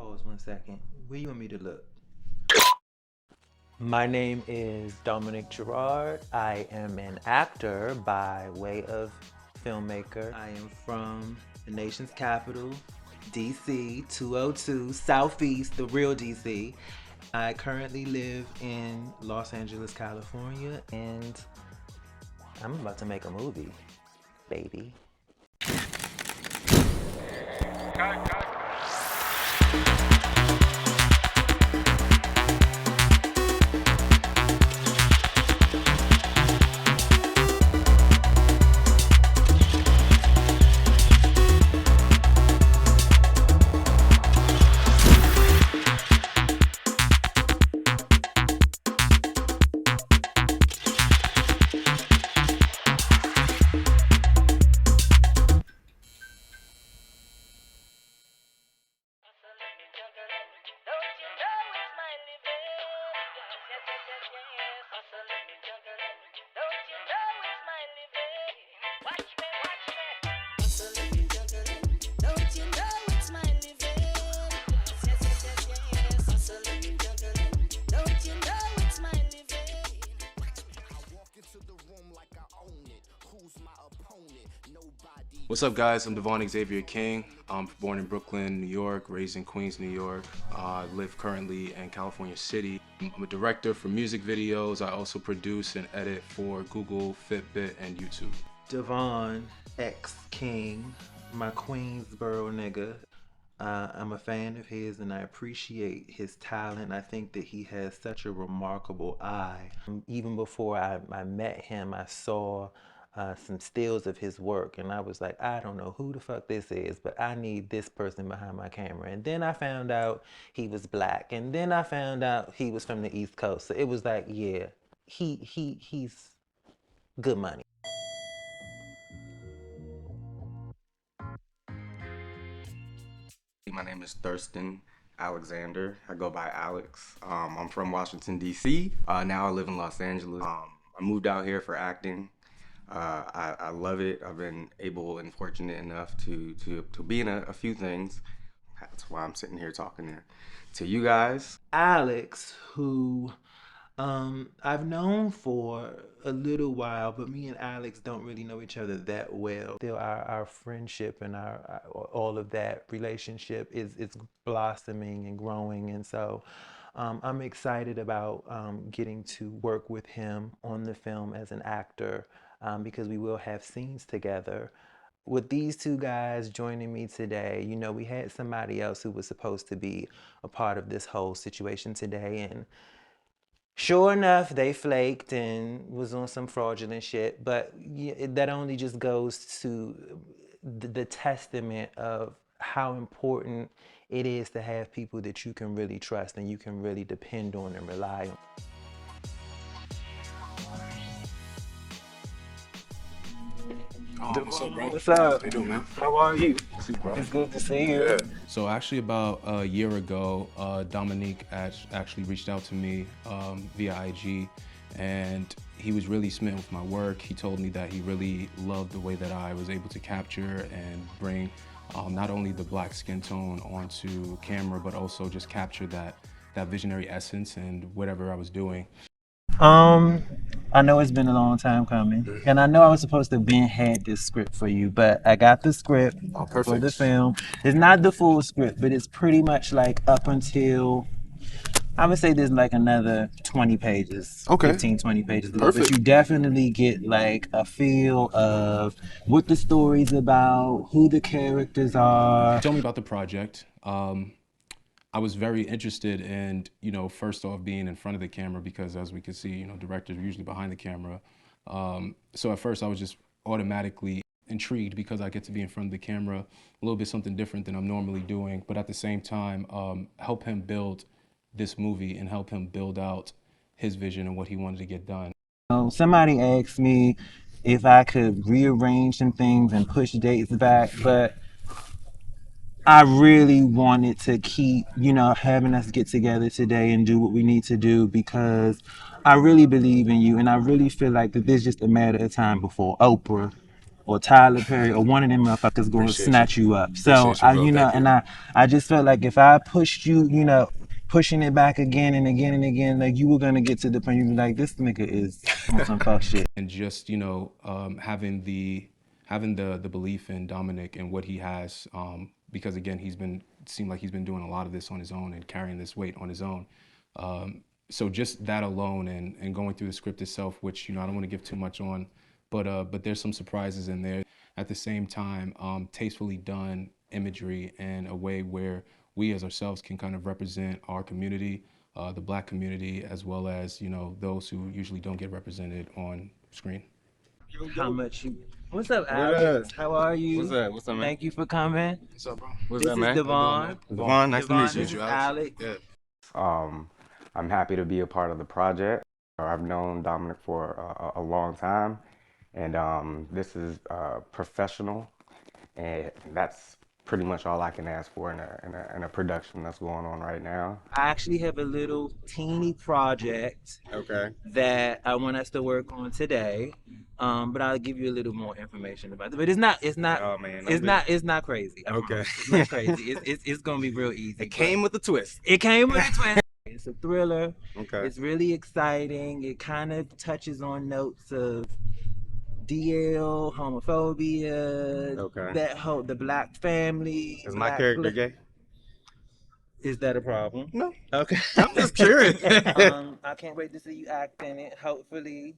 Pause 1 second. Where you want me to look? My name is Dominick Gerard. I am an actor by way of filmmaker. I am from the nation's capital, DC, 202, Southeast, the real DC. I currently live in Los Angeles, California, and I'm about to make a movie, baby. What's up, guys? I'm Devone X. I'm born in Brooklyn, New York, raised in Queens, New York. I live currently in California City. I'm a director for music videos. I also produce and edit for Google, Fitbit, and YouTube. Devone X King, my Queensboro nigga. I'm a fan of his and I appreciate his talent. I think that he has such a remarkable eye. Even before I met him, I saw some stills of his work and I was like, I don't know who the fuck this is, but I need this person behind my camera. And then I found out he was black, and then I found out he was from the East Coast. So it was like, yeah, he's good money. My name is Thurston Alexander. I go by Alex. I'm from Washington, D.C. Now I live in Los Angeles. I moved out here for acting. I love it. I've been able and fortunate enough to be in a few things. That's why I'm sitting here talking to you guys. Alex, who I've known for a little while, but me and Alex don't really know each other that well. Still, our friendship and our all of that relationship is blossoming and growing, and so I'm excited about getting to work with him on the film as an actor because we will have scenes together. With these two guys joining me today, you know, we had somebody else who was supposed to be a part of this whole situation today, and sure enough, they flaked and was on some fraudulent shit, but that only just goes to the testament of how important it is to have people that you can really trust and you can really depend on and rely on. What's up, bro? What's up? How you doing, man? How are you? See you, bro. It's good to see you. Yeah. So actually about a year ago, Dominick actually reached out to me via IG, and he was really smitten with my work. He told me that he really loved the way that I was able to capture and bring not only the black skin tone onto camera, but also just capture that visionary essence and whatever I was doing. I know it's been a long time coming, and I know I was supposed to have been had this script for you, but I got the script for the film. It's not the full script, but it's pretty much like up until, I would say there's like another 20 pages, Okay. 15, 20 pages. Perfect. But you definitely get like a feel of what the story's about, who the characters are. Tell me about the project. I was very interested in, you know, first off being in front of the camera because as we can see, you know, directors are usually behind the camera. So at first I was just automatically intrigued because I get to be in front of the camera, a little bit something different than I'm normally doing, but at the same time, help him build this movie and help him build out his vision and what he wanted to get done. Somebody asked me if I could rearrange some things and push dates back, but I really wanted to keep, you know, having us get together today and do what we need to do because I really believe in you and I really feel like that this is just a matter of time before Oprah or Tyler Perry or one of them motherfuckers gonna snatch you up. So I just felt like if I pushed you, pushing it back again and again and again, like you were gonna get to the point you'd be like, this nigga is on some fuck shit. And just having the belief in Dominick and what he has, because again seemed like he's been doing a lot of this on his own and carrying this weight on his own. So just that alone and going through the script itself, which I don't want to give too much on, but there's some surprises in there. At the same time, tastefully done imagery in a way where we as ourselves can kind of represent our community, the Black community, as well as those who usually don't get represented on screen. How much you? What's up, Alex? How are you? What's up? What's up, man? Thank you for coming. What's up, bro? What's This up, is man? Devone. Devone, nice to meet you. This is Alex. Yeah. I'm happy to be a part of the project. I've known Dominick for a long time, and this is professional, and that's pretty much all I can ask for in a production that's going on right now. I actually have a little teeny project that I want us to work on today, but I'll give you a little more information about it. But it's not Oh, man, it's not crazy. It's not crazy. It's gonna be real easy. It came with a twist. It came with a twist. It's a thriller. Okay. It's really exciting. It kind of touches on notes of DL, homophobia, the Black family. Is my character gay? Is that a problem? No. Okay. I'm just curious. I can't wait to see you act in it. Hopefully,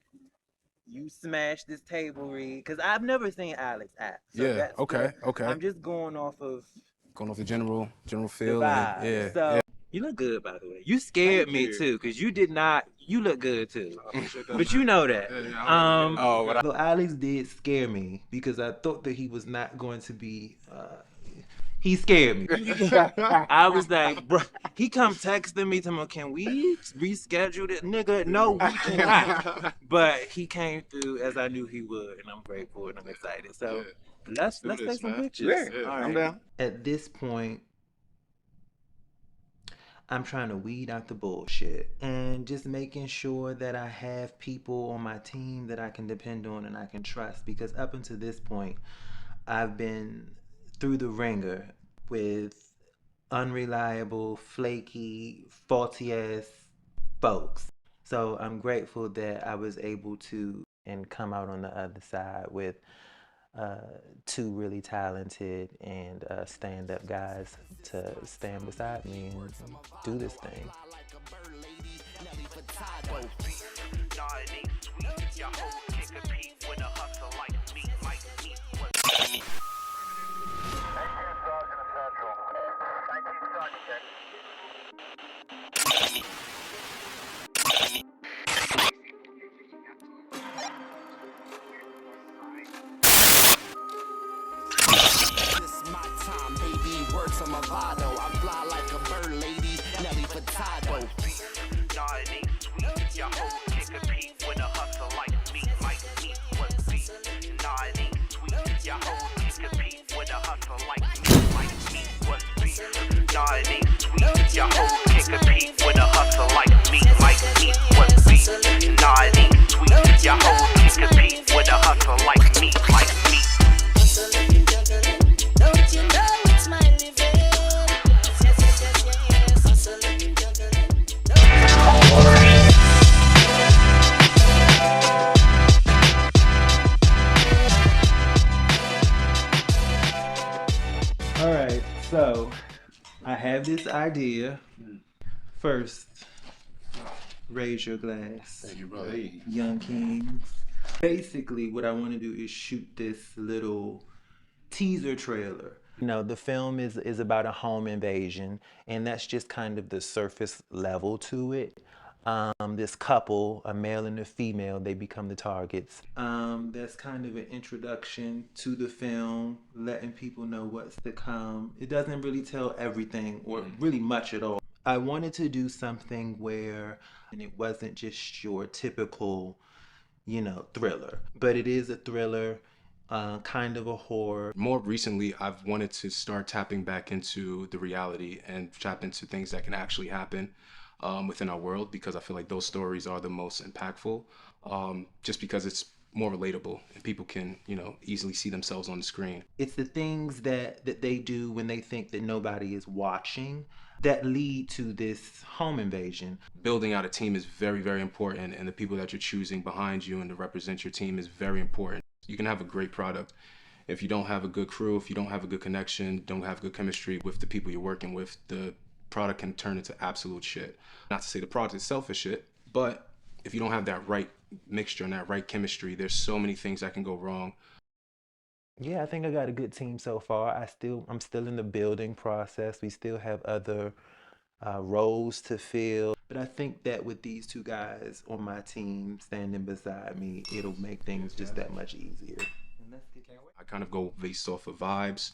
you smash this table read, because I've never seen Alex act. So Yeah. that's Okay. good. Okay. I'm just going off the general the feel. vibe. Yeah. So Yeah. you look good, by the way. You scared Thank me you. too, because you did not. You look good too, but you know that. So Alex did scare me because I thought that he was not going to be. He scared me. I was like, bro. He come texting me, telling me, "Can we reschedule it, nigga?" No, we cannot. But he came through as I knew he would, and I'm grateful and I'm excited. So let's take some pictures. Yeah, All I'm right. down. At this point, I'm trying to weed out the bullshit and just making sure that I have people on my team that I can depend on and I can trust, because up until this point, I've been through the ringer with unreliable, flaky, faulty ass folks. So I'm grateful that I was able to and come out on the other side with two really talented and stand-up guys to stand beside me and do this thing. I'm a vado. I fly like a bird lady, Nelly Furtado. Nah, it ain't sweet. Your hoe can't compete with a hustler like me. Like me, what be? Nah, it ain't sweet. Your hoe can't compete with a hustler like me. Like me, what be? Nah, it ain't sweet. Your hoe can't compete with a hustler like me. Like me, what be? Nah, it ain't sweet. Your hoe can't compete with a hustler like me. Like me. Hustling, juggling, don't you know it's my living? All right, so I have this idea. First, raise your glass. Thank you, brother. Young Kings. Basically, what I want to do is shoot this little teaser trailer. The film is about a home invasion, and that's just kind of the surface level to it. This couple, a male and a female, they become the targets. That's kind of an introduction to the film, letting people know what's to come. It doesn't really tell everything or really much at all. I wanted to do something where it wasn't just your typical, thriller, but it is a thriller, kind of a horror. More recently, I've wanted to start tapping back into the reality and tap into things that can actually happen within our world, because I feel like those stories are the most impactful, just because it's more relatable and people can, you know, easily see themselves on the screen. It's the things that they do when they think that nobody is watching that lead to this home invasion. Building out a team is very, very important, and the people that you're choosing behind you and to represent your team is very important. You can have a great product. If you don't have a good crew, if you don't have a good connection, don't have good chemistry with the people you're working with, the product can turn into absolute shit. Not to say the product itself is shit, but if you don't have that right mixture and that right chemistry, there's so many things that can go wrong. Yeah, I think I got a good team so far. I'm still in the building process. We still have other roles to fill. But I think that with these two guys on my team standing beside me, it'll make things just that much easier. I kind of go based off of vibes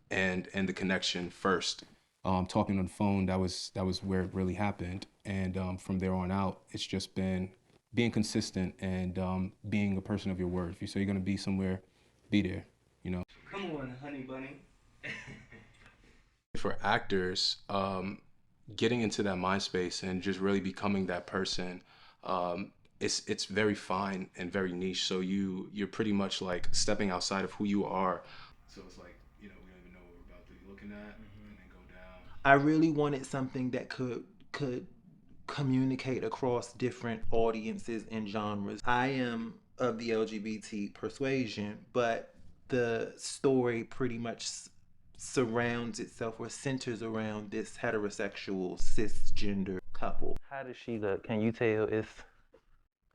and the connection first. Talking on the phone, that was where it really happened. And from there on out, it's just been being consistent and being a person of your word. If you say you're gonna be somewhere, be there, you know. Come on, honey bunny. For actors, getting into that mind space and just really becoming that person, it's very fine and very niche. So you're pretty much like stepping outside of who you are. So it's like, you know, we don't even know what we're about to be looking at, and then go down. I really wanted something that could communicate across different audiences and genres. I am of the LGBT persuasion, but the story pretty much surrounds itself or centers around this heterosexual cisgender couple. How does she look? Can you tell it's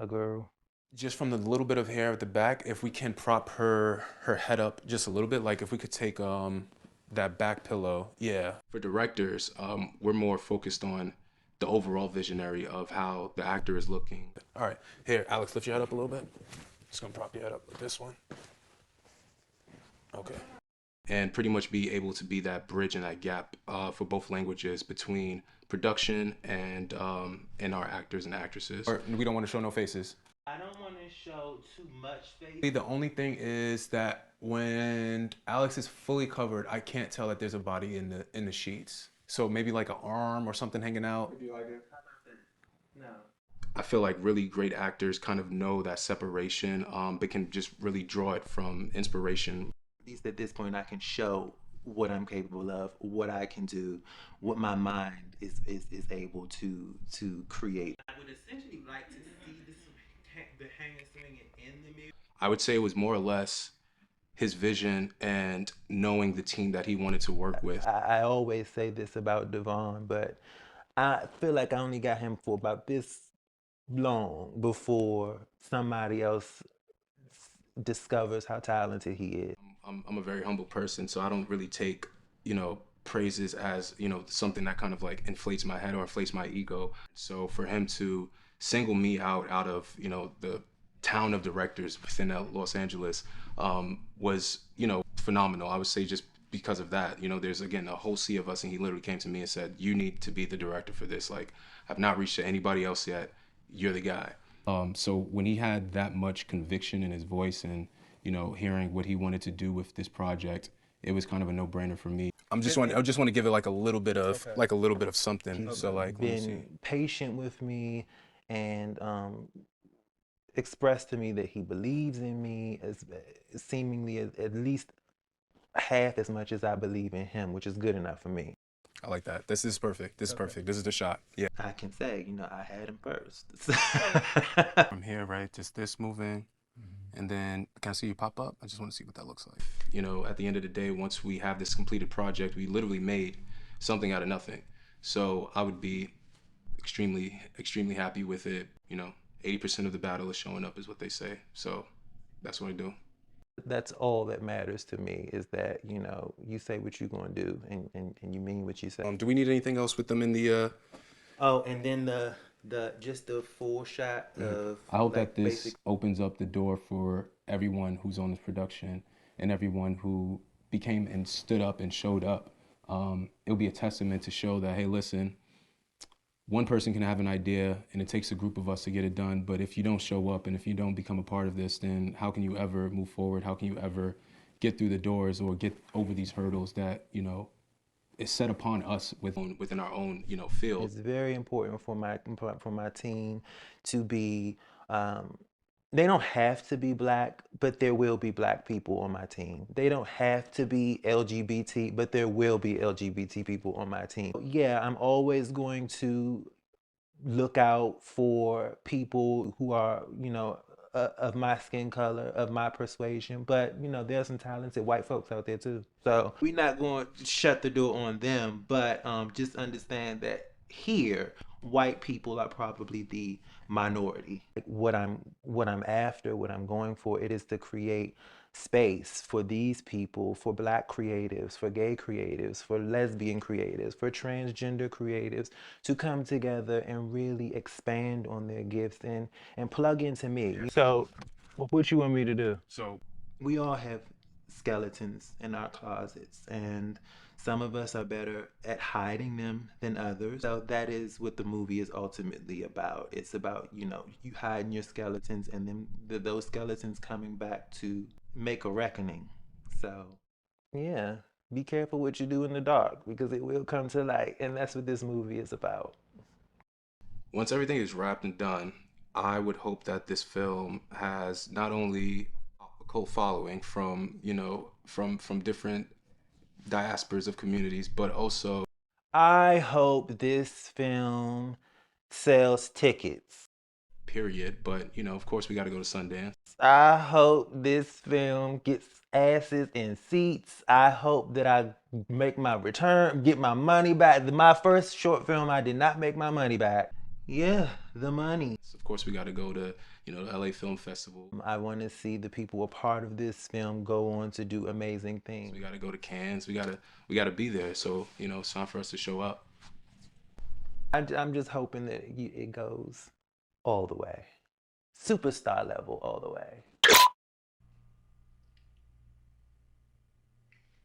a girl? Just from the little bit of hair at the back, if we can prop her head up just a little bit, like if we could take that back pillow, yeah. For directors, we're more focused on the overall visionary of how the actor is looking. All right, here, Alex, lift your head up a little bit. Just gonna prop your head up with this one. Okay. And pretty much be able to be that bridge and that gap for both languages between production and our actors and actresses. We don't want to show no faces. I don't want to show too much face. The only thing is that when Alex is fully covered, I can't tell that there's a body in the sheets. So maybe like an arm or something hanging out. Would you like it? No. I feel like really great actors kind of know that separation, but can just really draw it from inspiration. At least at this point, I can show what I'm capable of, what I can do, what my mind is able to create. I would essentially like to see the hand swinging in the mirror. I would say it was more or less his vision and knowing the team that he wanted to work with. I always say this about Devone, but I feel like I only got him for about this long before somebody else discovers how talented he is. I'm a very humble person, so I don't really take, you know, praises as, you know, something that kind of like inflates my head or inflates my ego. So for him to single me out of, you know, the town of directors within Los Angeles was, you know, phenomenal. I would say just because of that, you know, there's again a whole sea of us, and he literally came to me and said, you need to be the director for this. Like, I've not reached to anybody else yet. You're the guy. So when he had that much conviction in his voice and, you know, hearing what he wanted to do with this project, it was kind of a no-brainer for me. I just want to give it like a little bit of something. He's so like been patient with me and expressed to me that he believes in me as seemingly at least half as much as I believe in him, which is good enough for me. I like that. This is perfect. This is perfect. This is the shot. Yeah. I can say, you know, I had him first. From here, right? Just this moving. And then can I see you pop up? I just want to see what that looks like. You know, at the end of the day, once we have this completed project, we literally made something out of nothing. So I would be extremely, extremely happy with it. You know, 80% of the battle is showing up is what they say. So that's what I do. That's all that matters to me, is that, you know, you say what you're going to do and you mean what you say. Do we need anything else with them in the... Oh, and then just the full shot of... I hope that this opens up the door for everyone who's on this production and everyone who became and stood up and showed up. It'll be a testament to show that, hey, listen, one person can have an idea and it takes a group of us to get it done, but if you don't show up and if you don't become a part of this, then how can you ever move forward? How can you ever get through the doors or get over these hurdles that, you know, is set upon us within our own, you know, field? It's very important for my team to be They don't have to be black, but there will be black people on my team. They don't have to be LGBT, but there will be LGBT people on my team. Yeah, I'm always going to look out for people who are, of my skin color, of my persuasion. But, there's some talented white folks out there too. So we're not going to shut the door on them, but just understand that here, white people are probably the minority. Like what I'm after, what I'm going for, it is to create space for these people, for black creatives, for gay creatives, for lesbian creatives, for transgender creatives to come together and really expand on their gifts and plug into me. So what you want me to do? So We all have skeletons in our closets, and some of us are better at hiding them than others. So that is what the movie is ultimately about. It's about, you hiding your skeletons and then those skeletons coming back to make a reckoning. So, yeah, be careful what you do in the dark because it will come to light, and that's what this movie is about. once everything is wrapped and done, I would hope that this film has not only a cult following from, from different diasporas of communities, but also I hope this film sells tickets. period. But, of course we got to go to Sundance. I hope this film gets asses in seats. I hope that I make my return, get my money back. My first short film, I did not make my money back. Yeah, the money. Of course we got to go to, the LA Film Festival. I want to see the people a part of this film go on to do amazing things. We got to go to Cannes. We got to be there. So, it's time for us to show up. I'm just hoping that it goes all the way. Superstar level all the way.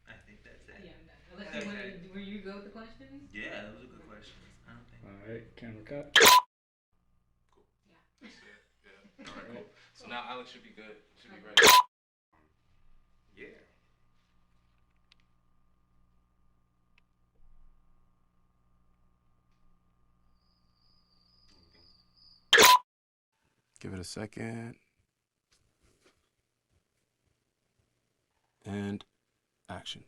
I think that's it. Yeah, I'm done. Unless were you go with the questions? Yeah, those are good questions. I don't think. All right, camera cut. Cool. Yeah. Yeah. All right, cool. So now Alex should be good. Should be Okay. ready. Yeah. Give it a second. And action.